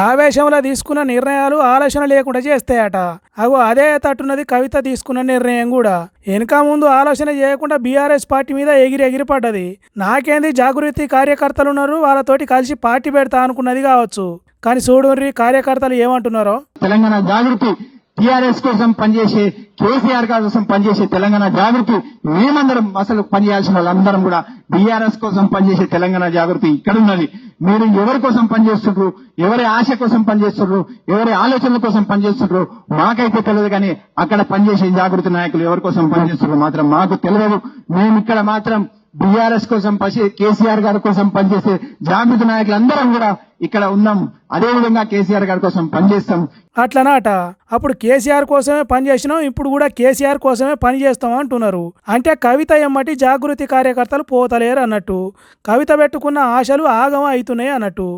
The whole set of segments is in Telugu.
ఆవేశంలో తీసుకున్న నిర్ణయాలు ఆలోచన లేకుండా చేస్తాయట. అగో అదే తట్టున్నది కవిత తీసుకున్న నిర్ణయం కూడా. వెనక ముందు ఆలోచన చేయకుండా బీఆర్ఎస్ పార్టీ మీద ఎగిరి పడ్డది. నాకేంది జాగృతి కార్యకర్తలు ఉన్నారు, వాళ్ళతోటి కలిసి పార్టీ పెడతా అనుకున్నది కావచ్చు. కానీ చూడుర్రి కార్యకర్తలు ఏమంటున్నారో. తెలంగాణ జాగృతి టీఆర్ఎస్ కోసం పనిచేసే, కేసీఆర్ కోసం పనిచేసే తెలంగాణ జాగృతి, మేమందరం అసలు పనిచేయాల్సిన వాళ్ళందరం కూడా బీఆర్ఎస్ కోసం పనిచేసే తెలంగాణ జాగృతి ఇక్కడ ఉన్నది. మీరు ఎవరి కోసం పనిచేస్తుండ్రు, ఎవరి ఆశ కోసం పనిచేస్తుండ్రు, ఎవరి ఆలోచనల కోసం పనిచేస్తుండ్రు మాకైతే తెలియదు. కానీ అక్కడ పనిచేసే జాగృతి నాయకులు ఎవరి కోసం పనిచేస్తుండ్రు మాత్రం మాకు తెలియదు. మేము ఇక్కడ మాత్రం బీఆర్ఎస్ కోసం కేసీఆర్ గారి కోసం పనిచేసే జాగృతి నాయకులందరం కూడా ఇక్కడ ఉన్నాం. అదే విధంగా కేసీఆర్ గారి కోసం పనిచేస్తాం. అట్లనాట. అప్పుడు కేసీఆర్ కోసమే పనిచేసినాం, ఇప్పుడు కూడా కేసీఆర్ కోసమే పనిచేస్తాం అంటున్నారు. అంటే కవిత ఎమ్మటి జాగృతి కార్యకర్తలు పోతలేరు అన్నట్టు. కవిత పెట్టుకున్న ఆశలు ఆగమ అవుతున్నాయి అన్నట్టు.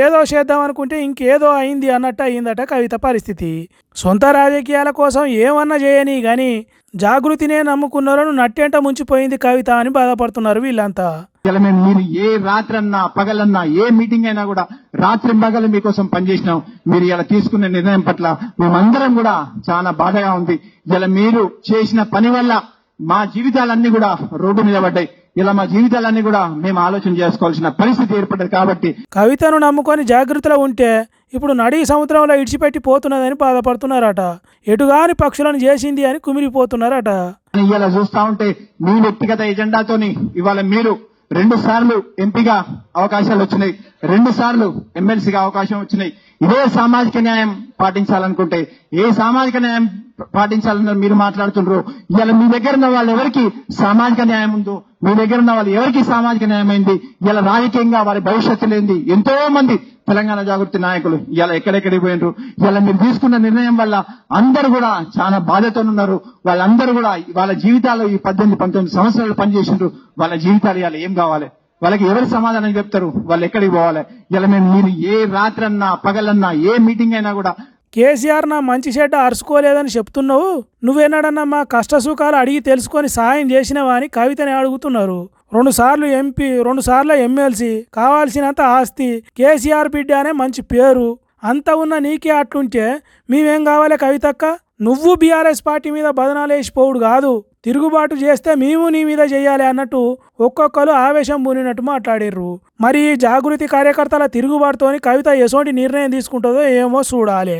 ఏదో చేద్దాం అనుకుంటే ఇంకేదో అయింది అన్నట్టు అయిందట కవిత పరిస్థితి. సొంత రాజకీయాల కోసం ఏమన్నా చేయని గాని జాగృతినే నమ్ముకున్నారని నట్టేంట ముంచిపోయింది కవిత అని బాధపడుతున్నారు వీళ్ళంతా. మీరు ఏ రాత్రన్నా పగలన్నా ఏ మీటింగ్ అయినా కూడా రాత్రి పగలు మీకోసం పనిచేసినాం. మీరు ఇలా తీసుకున్న నిర్ణయం పట్ల మేమందరం కూడా చాలా బాధగా ఉంది. ఇలా మీరు చేసిన పని వల్ల మా జీవితాలన్నీ కూడా రోడ్డు మీద పడ్డాయి. ఇలా మా జీవితాలన్నీ కూడా మేము ఆలోచన చేసుకోవాల్సిన పరిస్థితి ఏర్పడ్డది. కాబట్టి కవితను నమ్ముకొని జాగ్రత్తలో ఉంటే ఇప్పుడు నడి సముద్రంలో ఇడిచిపెట్టి పోతున్నదని బాధపడుతున్నారట. ఎటుగాని పక్షులను చేసింది అని కుమిలిపోతున్నారట. ఇలా చూస్తా ఉంటే మీ వ్యక్తిగత ఎజెండాతోని ఇవాళ మీరు 2 సార్లు ఎంపీగా అవకాశాలు వచ్చినాయి, 2 సార్లు ఎమ్మెల్సీగా అవకాశం వచ్చినాయి. ఇదే సామాజిక న్యాయం పాటించాలనుకుంటే ఏ సామాజిక న్యాయం పాటించాలని మీరు మాట్లాడుతుండ్రు. ఇలా మీ దగ్గర ఉన్న వాళ్ళు ఎవరికి సామాజిక న్యాయం ఉందో, మీ దగ్గర ఉన్న వాళ్ళు ఎవరికి సామాజిక న్యాయం అయింది, ఇలా రాజకీయంగా వారి భవిష్యత్తు లేనిది ఎంతో మంది తెలంగాణ జాగృతి నాయకులు ఇలా ఎక్కడెక్కడికి పోయినరు. ఇలా మీరు తీసుకున్న నిర్ణయం వల్ల అందరూ కూడా చాలా బాధతో ఉన్నారు. వాళ్ళందరూ కూడా వాళ్ళ జీవితాలు ఈ 18-19 సంవత్సరాలు పనిచేసిండ్రు. వాళ్ళ జీవితాలు ఇలా ఏం కావాలి, వాళ్ళకి ఎవరు సమాధానం చెప్తారు, వాళ్ళు ఎక్కడికి పోవాలి. ఇలా మీరు ఏ రాత్రన్నా పగలన్నా ఏ మీటింగ్ అయినా కూడా కేసీఆర్ నా మంచి చెడ్డ అరుచుకోలేదని చెప్తున్నావు, నువ్వేనాడన్నా మా కష్ట సుఖాలు అడిగి తెలుసుకొని సాయం చేసినవా అని కవితని అడుగుతున్నారు. 2 సార్లు ఎంపీ, 2 సార్లు ఎమ్మెల్సీ, కావాల్సినంత ఆస్తి, కేసీఆర్ బిడ్డ అనే మంచి పేరు అంత ఉన్న నీకే అట్లుంటే మేమేం కావాలి కవితక్క? నువ్వు బీఆర్ఎస్ పార్టీ మీద బదనాలు వేసిపోవుడు కాదు, తిరుగుబాటు చేస్తే మేము నీ మీద చెయ్యాలి అన్నట్టు ఒక్కొక్కరు ఆవేశం పూనినట్టు మాట్లాడిర్రు. మరి జాగృతి కార్యకర్తల తిరుగుబాటుతోని కవిత ఎసోంటి నిర్ణయం తీసుకుంటుందో ఏమో చూడాలి.